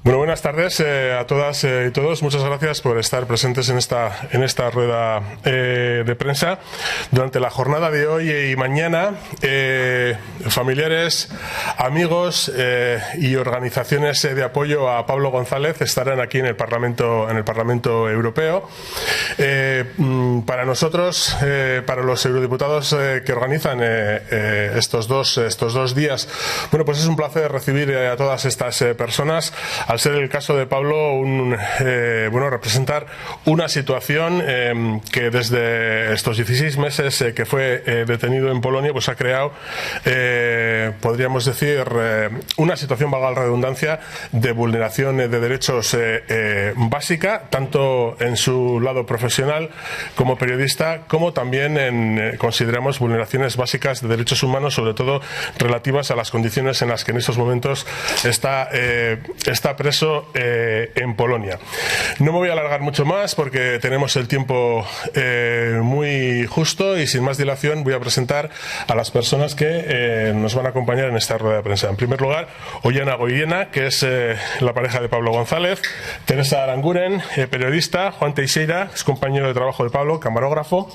Bueno, buenas tardes a todas y todos. Muchas gracias por estar presentes en esta rueda de prensa. Durante la jornada de hoy y mañana, familiares, amigos y organizaciones de apoyo a Pablo González estarán aquí en el Parlamento Europeo. Para nosotros, para los eurodiputados que organizan estos dos días, bueno, pues es un placer recibir a todas estas personas. Al ser el caso de Pablo, representar una situación que desde estos 16 meses que fue detenido en Polonia, pues ha creado, podríamos decir, una situación, valga la redundancia, de vulneración de derechos básica, tanto en su lado profesional como periodista, como también consideramos vulneraciones básicas de derechos humanos, sobre todo relativas a las condiciones en las que en estos momentos está preso en Polonia. No me voy a alargar mucho más porque tenemos el tiempo muy justo y sin más dilación voy a presentar a las personas que nos van a acompañar en esta rueda de prensa. En primer lugar, Ollana Goiriena, que es la pareja de Pablo González, Teresa Aranguren, periodista, Juan Teixeira, es compañero de trabajo de Pablo, camarógrafo,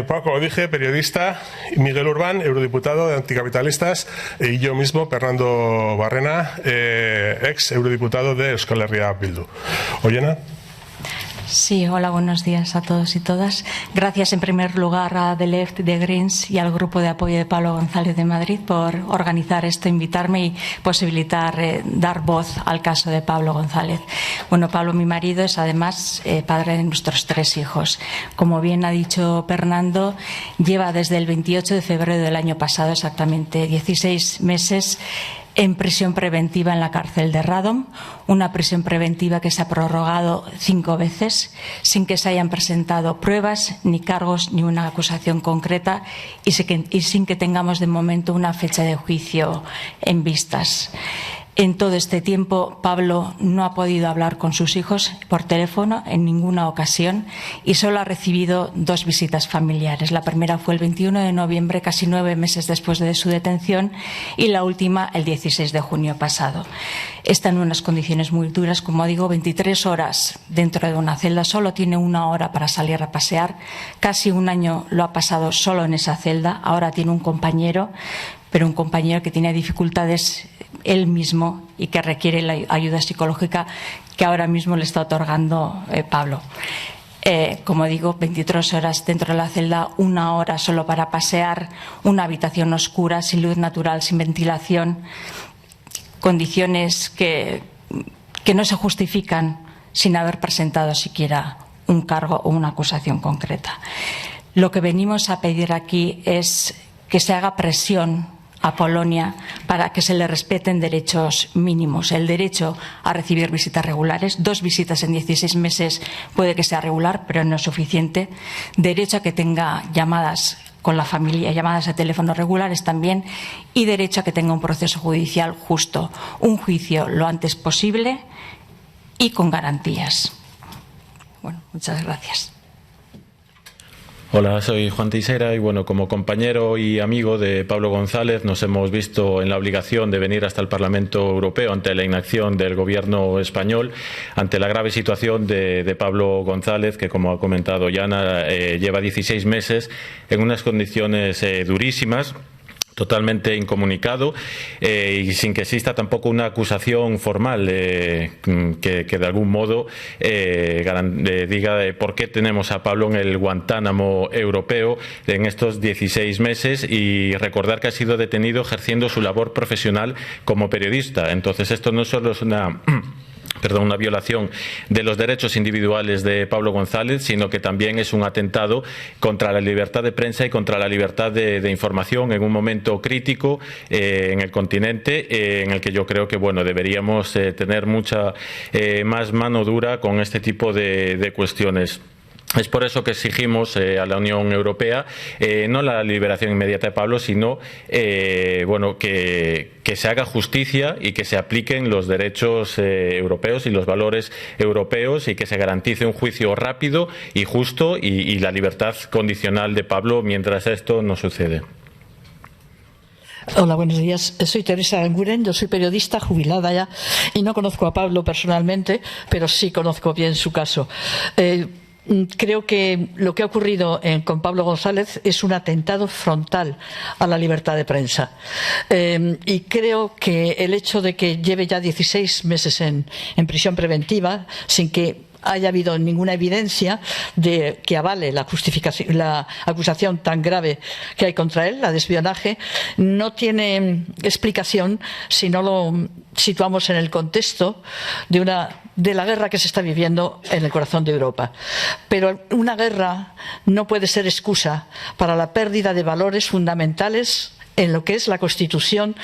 Paco Odije, periodista, Miguel Urbán, eurodiputado de Anticapitalistas, y yo mismo, Fernando Barrena, ex eurodiputado de Euskal Herria Bildu. Ollana. Sí, hola, buenos días a todos y todas. Gracias en primer lugar a The Left, The Greens y al grupo de apoyo de Pablo González de Madrid por organizar esto, invitarme y posibilitar dar voz al caso de Pablo González. Bueno, Pablo, mi marido, es además padre de nuestros 3 hijos. Como bien ha dicho Fernando, lleva desde el 28 de febrero del año pasado, exactamente 16 meses, en prisión preventiva en la cárcel de Radom, una prisión preventiva que se ha prorrogado 5 veces sin que se hayan presentado pruebas, ni cargos, ni una acusación concreta y sin que tengamos de momento una fecha de juicio en vistas. En todo este tiempo, Pablo no ha podido hablar con sus hijos por teléfono en ninguna ocasión y solo ha recibido 2 visitas familiares. La primera fue el 21 de noviembre, casi 9 meses después de su detención, y la última el 16 de junio pasado. Está en unas condiciones muy duras, como digo, 23 horas dentro de una celda, solo tiene 1 hora para salir a pasear. Casi 1 año lo ha pasado solo en esa celda, ahora tiene un compañero, pero un compañero que tiene dificultades él mismo y que requiere la ayuda psicológica que ahora mismo le está otorgando Pablo. Como digo, 23 horas dentro de la celda, 1 hora solo para pasear, una habitación oscura, sin luz natural, sin ventilación, condiciones que no se justifican sin haber presentado siquiera un cargo o una acusación concreta. Lo que venimos a pedir aquí es que se haga presión a Polonia para que se le respeten derechos mínimos. El derecho a recibir visitas regulares, 2 visitas en 16 meses puede que sea regular, pero no es suficiente. Derecho a que tenga llamadas con la familia, llamadas a teléfono regulares también, y derecho a que tenga un proceso judicial justo, un juicio lo antes posible y con garantías. Bueno, muchas gracias. Hola, soy Juan Teixeira y bueno, como compañero y amigo de Pablo González nos hemos visto en la obligación de venir hasta el Parlamento Europeo ante la inacción del Gobierno español, ante la grave situación de Pablo González, que como ha comentado Ollana, lleva 16 meses en unas condiciones durísimas, totalmente incomunicado y sin que exista tampoco una acusación formal que de algún modo diga por qué tenemos a Pablo en el Guantánamo europeo en estos 16 meses, y recordar que ha sido detenido ejerciendo su labor profesional como periodista. Entonces esto no solo es una violación de los derechos individuales de Pablo González, sino que también es un atentado contra la libertad de prensa y contra la libertad de información en un momento crítico en el continente, en el que yo creo que deberíamos tener mucha más mano dura con este tipo de cuestiones. Es por eso que exigimos a la Unión Europea no la liberación inmediata de Pablo, sino que se haga justicia y que se apliquen los derechos europeos y los valores europeos, y que se garantice un juicio rápido y justo y la libertad condicional de Pablo mientras esto no sucede. Hola, buenos días. Soy Teresa Anguren, yo soy periodista jubilada ya y no conozco a Pablo personalmente, pero sí conozco bien su caso. Creo que lo que ha ocurrido con Pablo González es un atentado frontal a la libertad de prensa. Y creo que el hecho de que lleve ya 16 meses en prisión preventiva, sin que haya habido ninguna evidencia de que avale la acusación tan grave que hay contra él, la de espionaje, no tiene explicación si no lo situamos en el contexto de la guerra que se está viviendo en el corazón de Europa. Pero una guerra no puede ser excusa para la pérdida de valores fundamentales en lo que es la Constitución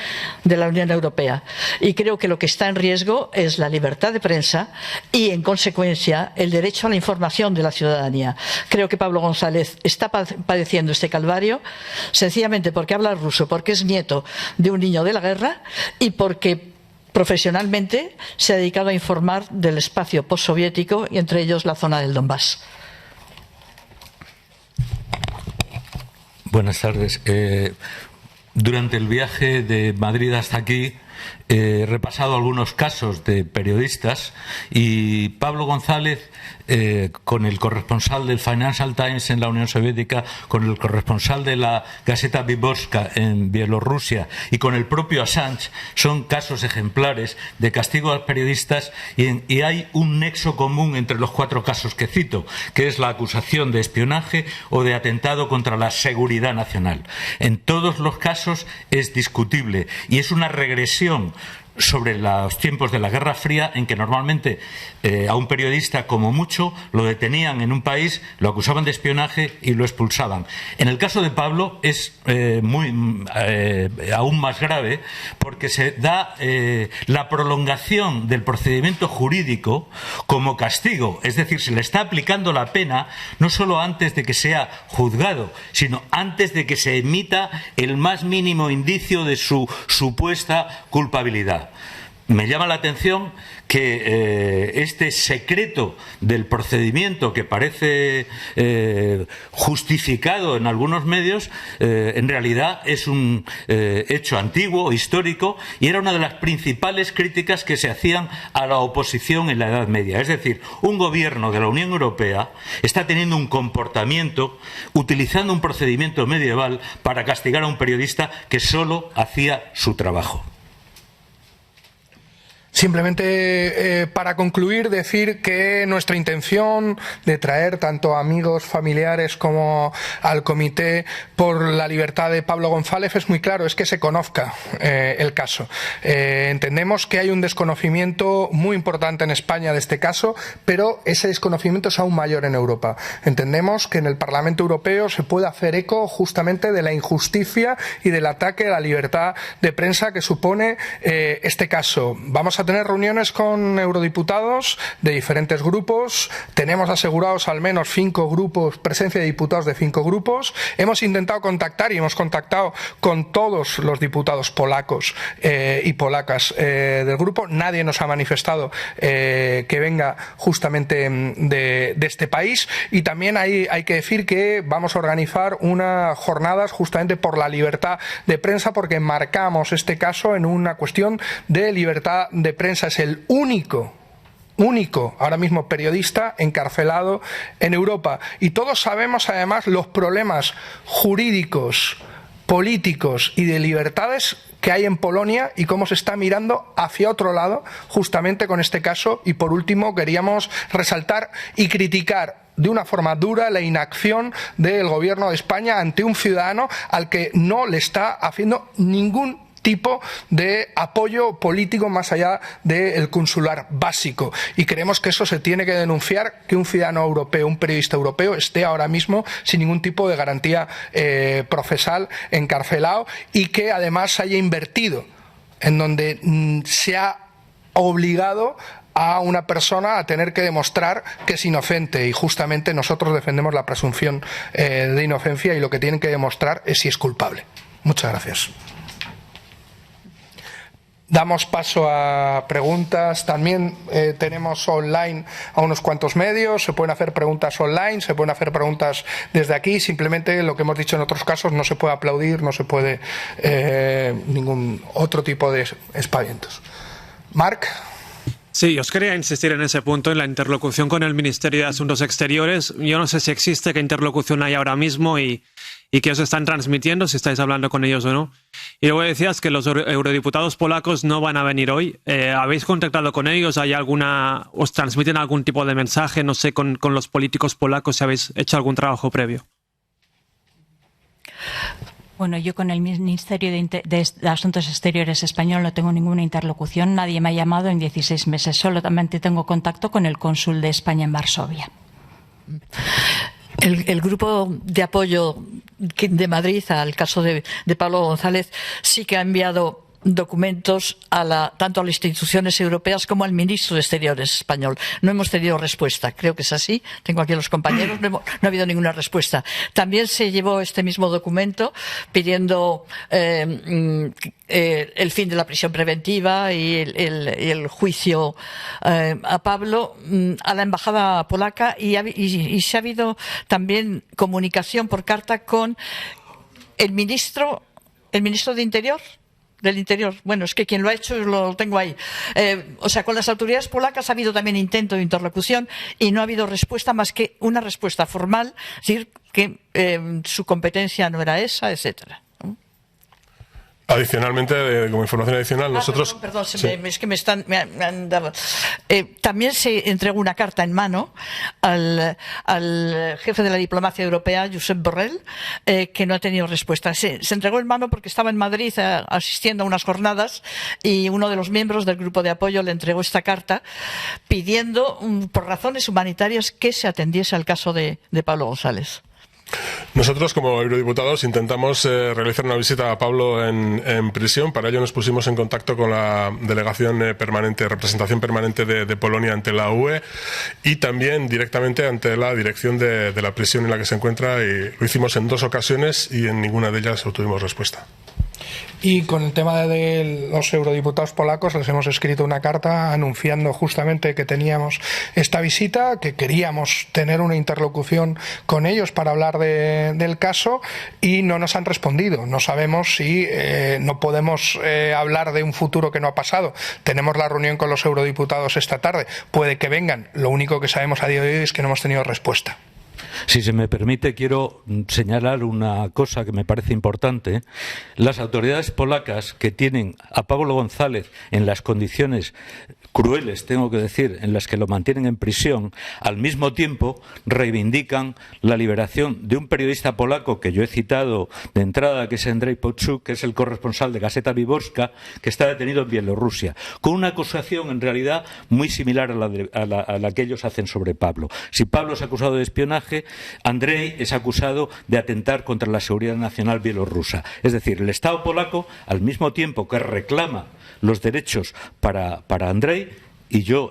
de la Unión Europea. Y creo que lo que está en riesgo es la libertad de prensa y, en consecuencia, el derecho a la información de la ciudadanía. Creo que Pablo González está padeciendo este calvario sencillamente porque habla ruso, porque es nieto de un niño de la guerra y porque profesionalmente se ha dedicado a informar del espacio postsoviético y entre ellos la zona del Donbass. Buenas tardes. Durante el viaje de Madrid hasta aquí he repasado algunos casos de periodistas y Pablo González, con el corresponsal del Financial Times en la Unión Soviética, con el corresponsal de la Gazeta Wyborcza en Bielorrusia y con el propio Assange, son casos ejemplares de castigo a los periodistas y hay un nexo común entre los 4 casos que cito, que es la acusación de espionaje o de atentado contra la seguridad nacional. En todos los casos es discutible y es una regresión sobre los tiempos de la Guerra Fría, en que normalmente a un periodista como mucho lo detenían en un país, lo acusaban de espionaje y lo expulsaban. En el caso de Pablo es aún más grave porque se da la prolongación del procedimiento jurídico como castigo, es decir, se le está aplicando la pena no solo antes de que sea juzgado, sino antes de que se emita el más mínimo indicio de su supuesta culpabilidad. Me llama la atención que este secreto del procedimiento que parece justificado en algunos medios, en realidad es un hecho antiguo, histórico, y era una de las principales críticas que se hacían a la oposición en la Edad Media. Es decir, un gobierno de la Unión Europea está teniendo un comportamiento, utilizando un procedimiento medieval para castigar a un periodista que solo hacía su trabajo. Simplemente para concluir, decir que nuestra intención de traer tanto a amigos, familiares como al Comité por la Libertad de Pablo González es muy claro, es que se conozca el caso. Entendemos que hay un desconocimiento muy importante en España de este caso, pero ese desconocimiento es aún mayor en Europa. Entendemos que en el Parlamento Europeo se puede hacer eco justamente de la injusticia y del ataque a la libertad de prensa que supone este caso. Vamos a tener reuniones con eurodiputados de diferentes grupos. Tenemos asegurados al menos 5 grupos, presencia de diputados de 5 grupos. Hemos intentado contactar y hemos contactado con todos los diputados polacos y polacas del grupo. Nadie nos ha manifestado que venga justamente de este país. Y también hay que decir que vamos a organizar unas jornadas justamente por la libertad de prensa, porque marcamos este caso en una cuestión de libertad de prensa. Es el único ahora mismo periodista encarcelado en Europa. Y todos sabemos además los problemas jurídicos, políticos y de libertades que hay en Polonia y cómo se está mirando hacia otro lado justamente con este caso. Y por último queríamos resaltar y criticar de una forma dura la inacción del Gobierno de España ante un ciudadano al que no le está haciendo ningún tipo de apoyo político más allá del consular básico, y creemos que eso se tiene que denunciar, que un ciudadano europeo, un periodista europeo esté ahora mismo sin ningún tipo de garantía procesal encarcelado, y que además haya invertido en donde se ha obligado a una persona a tener que demostrar que es inocente, y justamente nosotros defendemos la presunción de inocencia, y lo que tienen que demostrar es si es culpable. Muchas gracias. Damos paso a preguntas. También tenemos online a unos cuantos medios. Se pueden hacer preguntas online, se pueden hacer preguntas desde aquí. Simplemente lo que hemos dicho en otros casos, no se puede aplaudir, no se puede ningún otro tipo de espavientos. Marc. Sí, os quería insistir en ese punto, en la interlocución con el Ministerio de Asuntos Exteriores. Yo no sé si existe, qué interlocución hay ahora mismo y qué os están transmitiendo, si estáis hablando con ellos o no. Y luego decías que los eurodiputados polacos no van a venir hoy. ¿Habéis contactado con ellos? ¿Os transmiten algún tipo de mensaje, no sé, con los políticos polacos, si habéis hecho algún trabajo previo? Bueno, yo con el Ministerio de Asuntos Exteriores español no tengo ninguna interlocución. Nadie me ha llamado en 16 meses. Solamente tengo contacto con el cónsul de España en Varsovia. El grupo de apoyo de Madrid al caso de Pablo González sí que ha enviado documentos tanto a las instituciones europeas como al ministro de Exteriores español. No hemos tenido respuesta. Creo que es así. Tengo aquí a los compañeros. No ha habido ninguna respuesta. También se llevó este mismo documento pidiendo el fin de la prisión preventiva y el juicio a Pablo a la embajada polaca y se ha habido también comunicación por carta con el ministro de Interior. Del Interior. Bueno, es que quien lo ha hecho lo tengo ahí. O sea, con las autoridades polacas ha habido también intento de interlocución y no ha habido respuesta más que una respuesta formal, es decir, que su competencia no era esa, etcétera. Adicionalmente, como información adicional, nosotros... Perdón, es que me han dado... también se entregó una carta en mano al jefe de la diplomacia europea, Josep Borrell, que no ha tenido respuesta. Se entregó en mano porque estaba en Madrid asistiendo a unas jornadas y uno de los miembros del grupo de apoyo le entregó esta carta pidiendo, por razones humanitarias, que se atendiese al caso de Pablo González. Nosotros, como eurodiputados, intentamos realizar una visita a Pablo en prisión. Para ello nos pusimos en contacto con la delegación permanente, representación permanente de Polonia ante la UE y también directamente ante la dirección de la prisión en la que se encuentra, y lo hicimos en 2 ocasiones y en ninguna de ellas obtuvimos respuesta. Y con el tema de los eurodiputados polacos les hemos escrito una carta anunciando justamente que teníamos esta visita, que queríamos tener una interlocución con ellos para hablar del caso y no nos han respondido. No sabemos si no podemos hablar de un futuro que no ha pasado. Tenemos la reunión con los eurodiputados esta tarde. Puede que vengan. Lo único que sabemos a día de hoy es que no hemos tenido respuesta. Si se me permite, quiero señalar una cosa que me parece importante. Las autoridades polacas que tienen a Pablo González en las condiciones crueles, tengo que decir, en las que lo mantienen en prisión, al mismo tiempo reivindican la liberación de un periodista polaco que yo he citado de entrada, que es Andrzej Poczuk, que es el corresponsal de Gazeta Wyborcza, que está detenido en Bielorrusia, con una acusación en realidad muy similar a la que ellos hacen sobre Pablo. Si Pablo es acusado de espionaje, Andrzej es acusado de atentar contra la seguridad nacional bielorrusa. Es decir, el Estado polaco, al mismo tiempo que reclama los derechos para Andrzej, y yo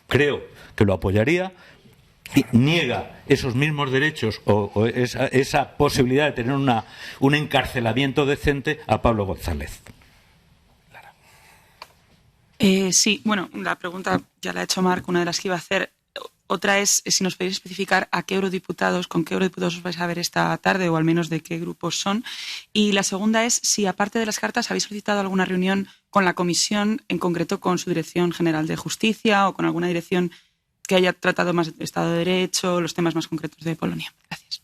creo que lo apoyaría, y niega esos mismos derechos o esa posibilidad de tener un encarcelamiento decente a Pablo González. Sí, bueno, la pregunta ya la ha hecho Marc, una de las que iba a hacer. Otra es si nos podéis especificar con qué eurodiputados os vais a ver esta tarde, o al menos de qué grupos son. Y la segunda es si, aparte de las cartas, habéis solicitado alguna reunión con la Comisión, en concreto con su Dirección General de Justicia o con alguna dirección que haya tratado más el Estado de Derecho, los temas más concretos de Polonia. Gracias.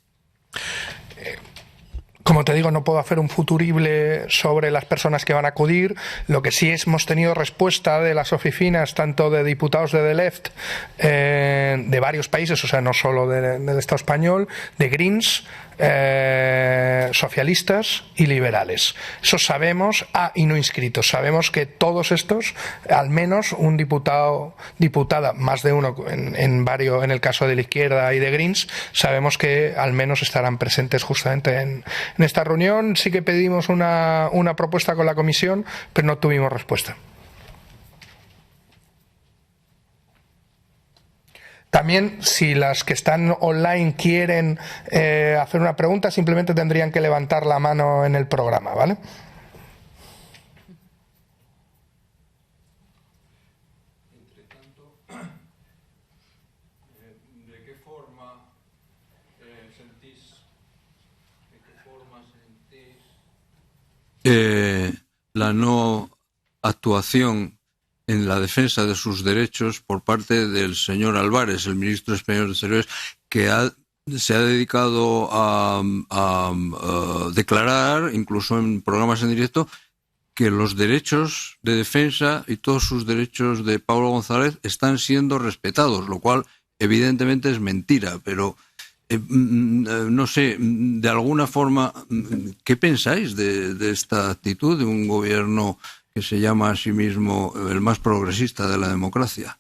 Como te digo, no puedo hacer un futurible sobre las personas que van a acudir. Lo que sí hemos tenido respuesta de las oficinas, tanto de diputados de The Left, de varios países, o sea, no solo del Estado español, de Greens, socialistas y liberales. Eso sabemos, y no inscritos. Sabemos que todos estos, al menos un diputado, diputada, más de uno en el caso de la izquierda y de Greens, sabemos que al menos estarán presentes justamente en esta reunión. Sí que pedimos una propuesta con la comisión, pero no tuvimos respuesta. También, si las que están online quieren hacer una pregunta, simplemente tendrían que levantar la mano en el programa, ¿vale? la no actuación en la defensa de sus derechos por parte del señor Álvarez, el ministro español de Exteriores, que se ha dedicado a declarar, incluso en programas en directo, que los derechos de defensa y todos sus derechos de Pablo González están siendo respetados, lo cual evidentemente es mentira, pero no sé, de alguna forma, ¿qué pensáis de esta actitud de un gobierno que se llama a sí mismo el más progresista de la democracia?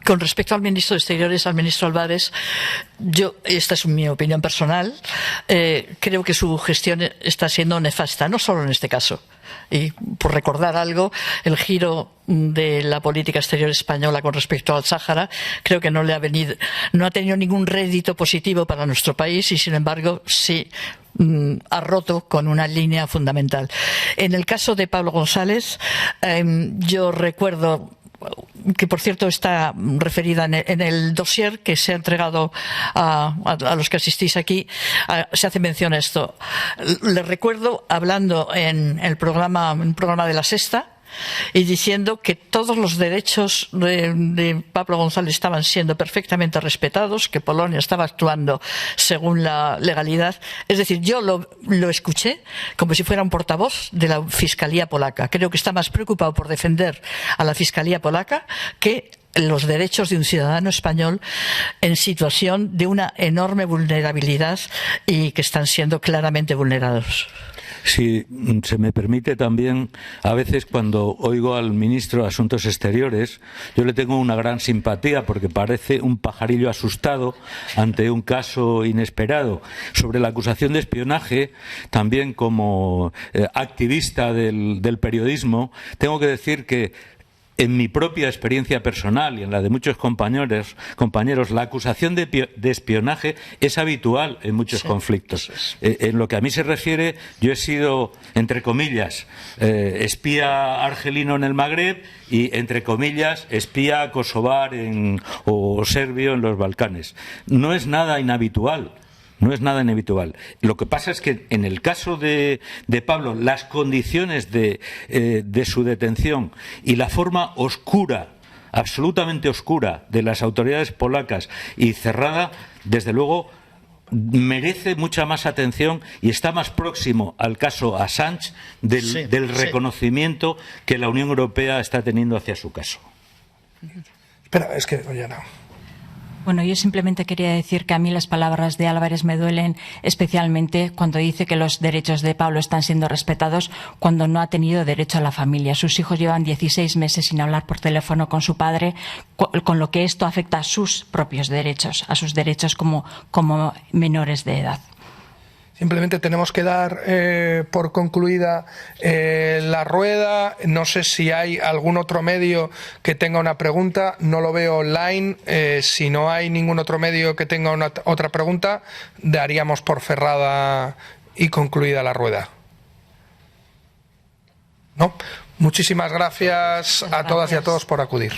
Con respecto al ministro de Exteriores, al ministro Álvarez, esta es mi opinión personal, creo que su gestión está siendo nefasta, no solo en este caso. Y por recordar algo, el giro de la política exterior española con respecto al Sáhara creo que no ha tenido ningún rédito positivo para nuestro país y, sin embargo, sí ha roto con una línea fundamental. En el caso de Pablo González, yo recuerdo que, por cierto, está referida en el dossier que se ha entregado a los que asistís aquí, se hace mención a esto. Le recuerdo hablando en un programa de La Sexta, y diciendo que todos los derechos de Pablo González estaban siendo perfectamente respetados, que Polonia estaba actuando según la legalidad. Es decir, yo lo escuché como si fuera un portavoz de la Fiscalía polaca. Creo que está más preocupado por defender a la Fiscalía polaca que los derechos de un ciudadano español en situación de una enorme vulnerabilidad y que están siendo claramente vulnerados. Si se me permite también, a veces cuando oigo al ministro de Asuntos Exteriores, yo le tengo una gran simpatía porque parece un pajarillo asustado ante un caso inesperado. Sobre la acusación de espionaje, también como activista del periodismo, tengo que decir que en mi propia experiencia personal y en la de muchos compañeros, la acusación de espionaje es habitual en muchos conflictos. En lo que a mí se refiere, yo he sido, entre comillas, espía argelino en el Magreb y, entre comillas, espía kosovar o serbio en los Balcanes. No es nada inhabitual. No es nada inhabitual. Lo que pasa es que en el caso de Pablo, las condiciones de su detención y la forma oscura, absolutamente oscura, de las autoridades polacas y cerrada, desde luego, merece mucha más atención y está más próximo al caso Assange del reconocimiento que la Unión Europea está teniendo hacia su caso. Espera, es que oye, no. Bueno, yo simplemente quería decir que a mí las palabras de Álvarez me duelen especialmente cuando dice que los derechos de Pablo están siendo respetados cuando no ha tenido derecho a la familia. Sus hijos llevan 16 meses sin hablar por teléfono con su padre, con lo que esto afecta a sus propios derechos, a sus derechos como menores de edad. Simplemente tenemos que dar por concluida la rueda. No sé si hay algún otro medio que tenga una pregunta. No lo veo online. Si no hay ningún otro medio que tenga otra pregunta, daríamos por cerrada y concluida la rueda. ¿No? Muchísimas gracias a todas y a todos por acudir.